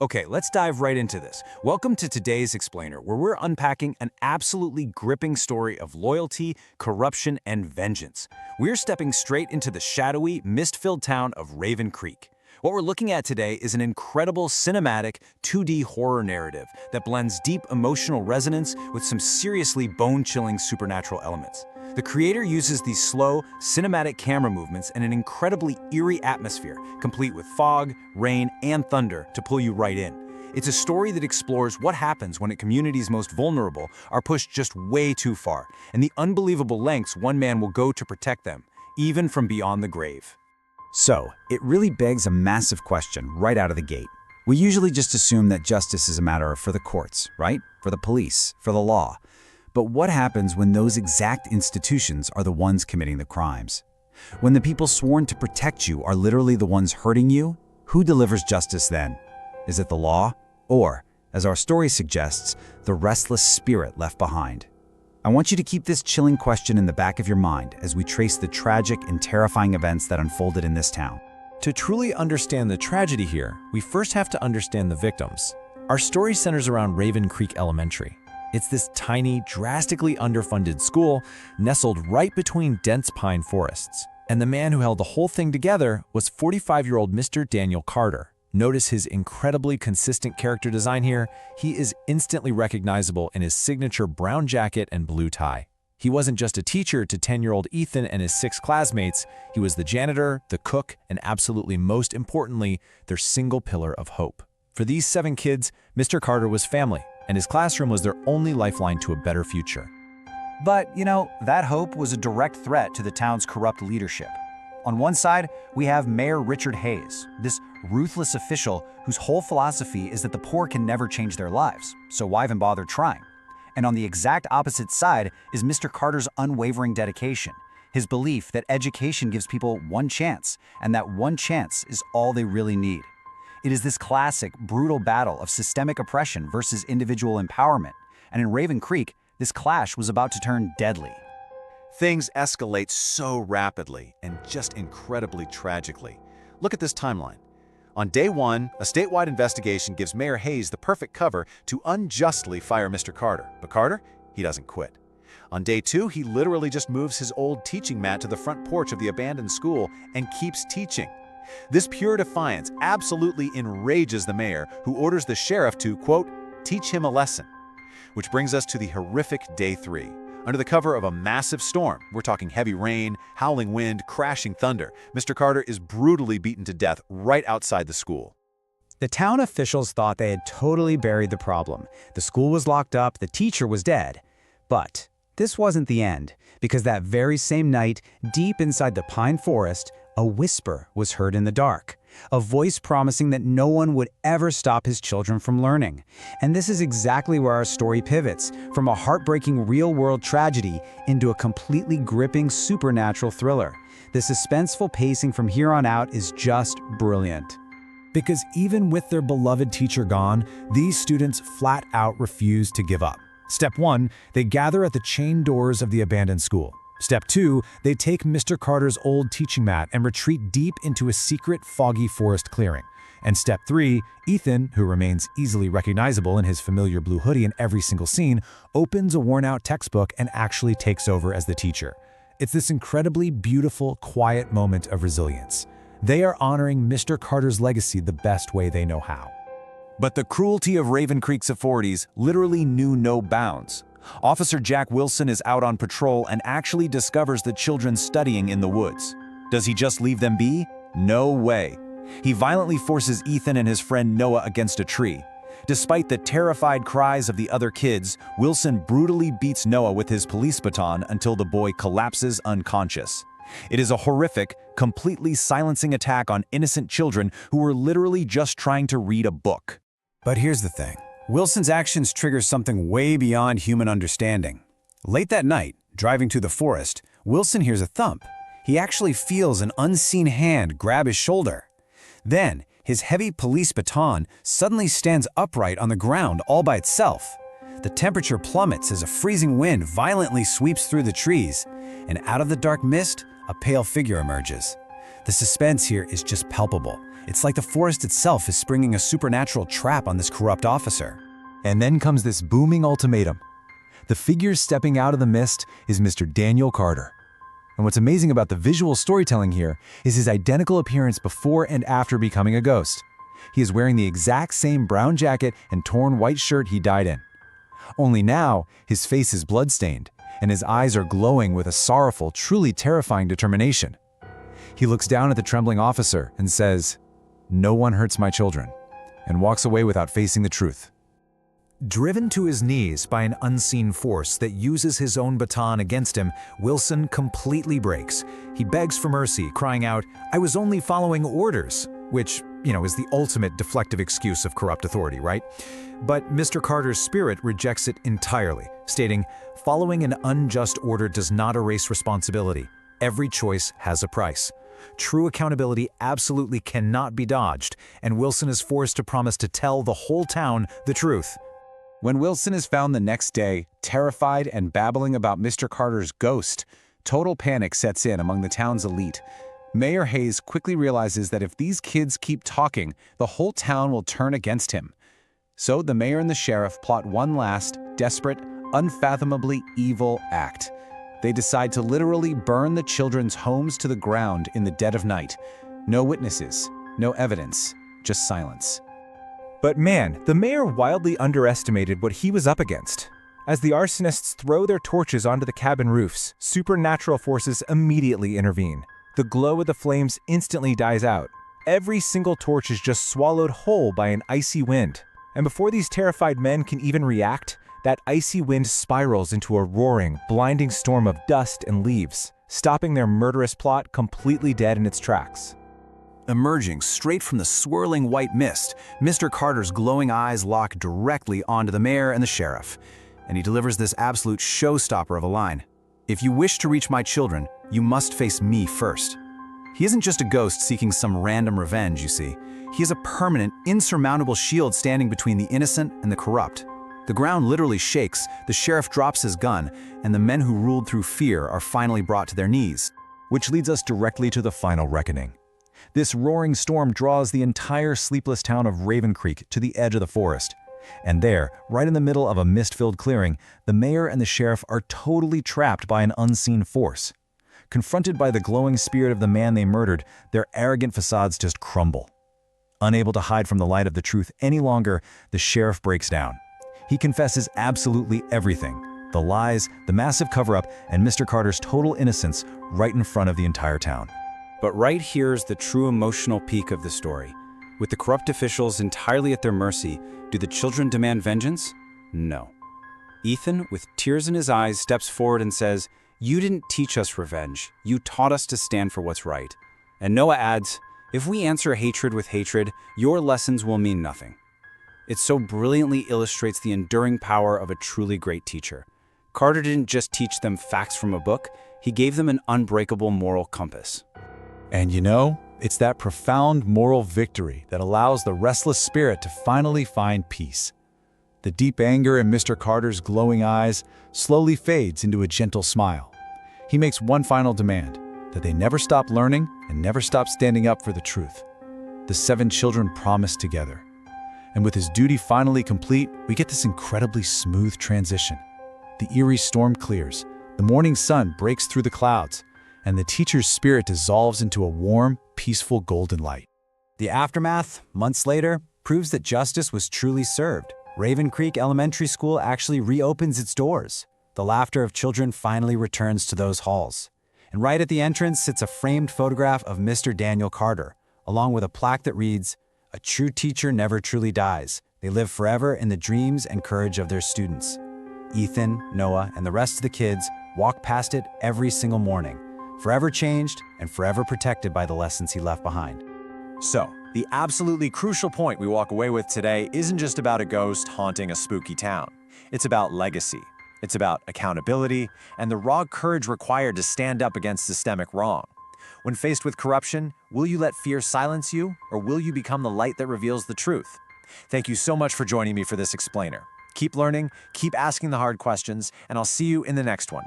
Okay, let's dive right into this. Welcome to today's Explainer, where we're unpacking an absolutely gripping story of loyalty, corruption, and vengeance. We're stepping straight into the shadowy, mist-filled town of Raven Creek. What we're looking at today is an incredible cinematic 2D horror narrative that blends deep emotional resonance with some seriously bone-chilling supernatural elements. The creator uses these slow, cinematic camera movements and an incredibly eerie atmosphere, complete with fog, rain, and thunder to pull you right in. It's a story that explores what happens when a community's most vulnerable are pushed just way too far, and the unbelievable lengths one man will go to protect them, even from beyond the grave. So, it really begs a massive question right out of the gate. We usually just assume that justice is a matter for the courts, right? For the police, for the law. But what happens when those exact institutions are the ones committing the crimes? When the people sworn to protect you are literally the ones hurting you? Who delivers justice then? Is it the law? Or, as our story suggests, the restless spirit left behind? I want you to keep this chilling question in the back of your mind as we trace the tragic and terrifying events that unfolded in this town. To truly understand the tragedy here, we first have to understand the victims. Our story centers around Raven Creek Elementary. It's this tiny, drastically underfunded school nestled right between dense pine forests. And the man who held the whole thing together was 45-year-old Mr. Daniel Carter. Notice his incredibly consistent character design here. He is instantly recognizable in his signature brown jacket and blue tie. He wasn't just a teacher to 10-year-old Ethan and his 6 classmates. He was the janitor, the cook, and absolutely most importantly, their single pillar of hope. For these 7 kids, Mr. Carter was family, and his classroom was their only lifeline to a better future. But, that hope was a direct threat to the town's corrupt leadership. On one side, we have Mayor Richard Hayes, this ruthless official whose whole philosophy is that the poor can never change their lives, so why even bother trying? And on the exact opposite side is Mr. Carter's unwavering dedication, his belief that education gives people one chance, and that one chance is all they really need. It is this classic, brutal battle of systemic oppression versus individual empowerment, and in Raven Creek, this clash was about to turn deadly. Things escalate so rapidly and just incredibly tragically. Look at this timeline. On day 1, a statewide investigation gives Mayor Hayes the perfect cover to unjustly fire Mr. Carter. But Carter, he doesn't quit. On day 2, he literally just moves his old teaching mat to the front porch of the abandoned school and keeps teaching. This pure defiance absolutely enrages the mayor, who orders the sheriff to, quote, teach him a lesson. Which brings us to the horrific day 3. Under the cover of a massive storm, we're talking heavy rain, howling wind, crashing thunder, Mr. Carter is brutally beaten to death right outside the school. The town officials thought they had totally buried the problem. The school was locked up, the teacher was dead. But this wasn't the end, because that very same night, deep inside the pine forest, a whisper was heard in the dark, a voice promising that no one would ever stop his children from learning. And this is exactly where our story pivots, from a heartbreaking real-world tragedy into a completely gripping supernatural thriller. The suspenseful pacing from here on out is just brilliant. Because even with their beloved teacher gone, these students flat out refuse to give up. Step 1, they gather at the chain doors of the abandoned school. Step 2, they take Mr. Carter's old teaching mat and retreat deep into a secret, foggy forest clearing. And Step 3, Ethan, who remains easily recognizable in his familiar blue hoodie in every single scene, opens a worn-out textbook and actually takes over as the teacher. It's this incredibly beautiful, quiet moment of resilience. They are honoring Mr. Carter's legacy the best way they know how. But the cruelty of Raven Creek's authorities literally knew no bounds. Officer Jack Wilson is out on patrol and actually discovers the children studying in the woods. Does he just leave them be? No way. He violently forces Ethan and his friend Noah against a tree. Despite the terrified cries of the other kids, Wilson brutally beats Noah with his police baton until the boy collapses unconscious. It is a horrific, completely silencing attack on innocent children who were literally just trying to read a book. But here's the thing. Wilson's actions trigger something way beyond human understanding. Late that night, driving through the forest, Wilson hears a thump. He actually feels an unseen hand grab his shoulder. Then, his heavy police baton suddenly stands upright on the ground all by itself. The temperature plummets as a freezing wind violently sweeps through the trees, and out of the dark mist, a pale figure emerges. The suspense here is just palpable. It's like the forest itself is springing a supernatural trap on this corrupt officer. And then comes this booming ultimatum. The figure stepping out of the mist is Mr. Daniel Carter. And what's amazing about the visual storytelling here is his identical appearance before and after becoming a ghost. He is wearing the exact same brown jacket and torn white shirt he died in. Only now, his face is bloodstained, and his eyes are glowing with a sorrowful, truly terrifying determination. He looks down at the trembling officer and says, "No one hurts my children," and walks away without facing the truth. Driven to his knees by an unseen force that uses his own baton against him, Wilson completely breaks. He begs for mercy, crying out, "I was only following orders," which, is the ultimate deflective excuse of corrupt authority, right? But Mr. Carter's spirit rejects it entirely, stating, "Following an unjust order does not erase responsibility. Every choice has a price." True accountability absolutely cannot be dodged, and Wilson is forced to promise to tell the whole town the truth. When Wilson is found the next day, terrified and babbling about Mr. Carter's ghost, total panic sets in among the town's elite. Mayor Hayes quickly realizes that if these kids keep talking, the whole town will turn against him. So the mayor and the sheriff plot one last, desperate, unfathomably evil act. They decide to literally burn the children's homes to the ground in the dead of night. No witnesses, no evidence, just silence. But man, the mayor wildly underestimated what he was up against. As the arsonists throw their torches onto the cabin roofs, supernatural forces immediately intervene. The glow of the flames instantly dies out. Every single torch is just swallowed whole by an icy wind. And before these terrified men can even react, that icy wind spirals into a roaring, blinding storm of dust and leaves, stopping their murderous plot completely dead in its tracks. Emerging straight from the swirling white mist, Mr. Carter's glowing eyes lock directly onto the mayor and the sheriff, and he delivers this absolute showstopper of a line. "If you wish to reach my children, you must face me first." He isn't just a ghost seeking some random revenge, you see. He is a permanent, insurmountable shield standing between the innocent and the corrupt. The ground literally shakes, the sheriff drops his gun, and the men who ruled through fear are finally brought to their knees. Which leads us directly to the final reckoning. This roaring storm draws the entire sleepless town of Raven Creek to the edge of the forest. And there, right in the middle of a mist-filled clearing, the mayor and the sheriff are totally trapped by an unseen force. Confronted by the glowing spirit of the man they murdered, their arrogant facades just crumble. Unable to hide from the light of the truth any longer, the sheriff breaks down. He confesses absolutely everything: the lies, the massive cover-up, and Mr. Carter's total innocence right in front of the entire town. But right here's the true emotional peak of the story. With the corrupt officials entirely at their mercy, do the children demand vengeance? No. Ethan, with tears in his eyes, steps forward and says, "You didn't teach us revenge. You taught us to stand for what's right." And Noah adds, "If we answer hatred with hatred, your lessons will mean nothing." It so brilliantly illustrates the enduring power of a truly great teacher. Carter didn't just teach them facts from a book, he gave them an unbreakable moral compass. And it's that profound moral victory that allows the restless spirit to finally find peace. The deep anger in Mr. Carter's glowing eyes slowly fades into a gentle smile. He makes one final demand: that they never stop learning and never stop standing up for the truth. The 7 children promise together. And with his duty finally complete, we get this incredibly smooth transition. The eerie storm clears, the morning sun breaks through the clouds, and the teacher's spirit dissolves into a warm, peaceful golden light. The aftermath, months later, proves that justice was truly served. Raven Creek Elementary School actually reopens its doors. The laughter of children finally returns to those halls. And right at the entrance sits a framed photograph of Mr. Daniel Carter, along with a plaque that reads, "A true teacher never truly dies. They live forever in the dreams and courage of their students." Ethan, Noah, and the rest of the kids walk past it every single morning, forever changed and forever protected by the lessons he left behind. So, the absolutely crucial point we walk away with today isn't just about a ghost haunting a spooky town. It's about legacy. It's about accountability and the raw courage required to stand up against systemic wrong. When faced with corruption, will you let fear silence you, or will you become the light that reveals the truth? Thank you so much for joining me for this explainer. Keep learning, keep asking the hard questions, and I'll see you in the next one.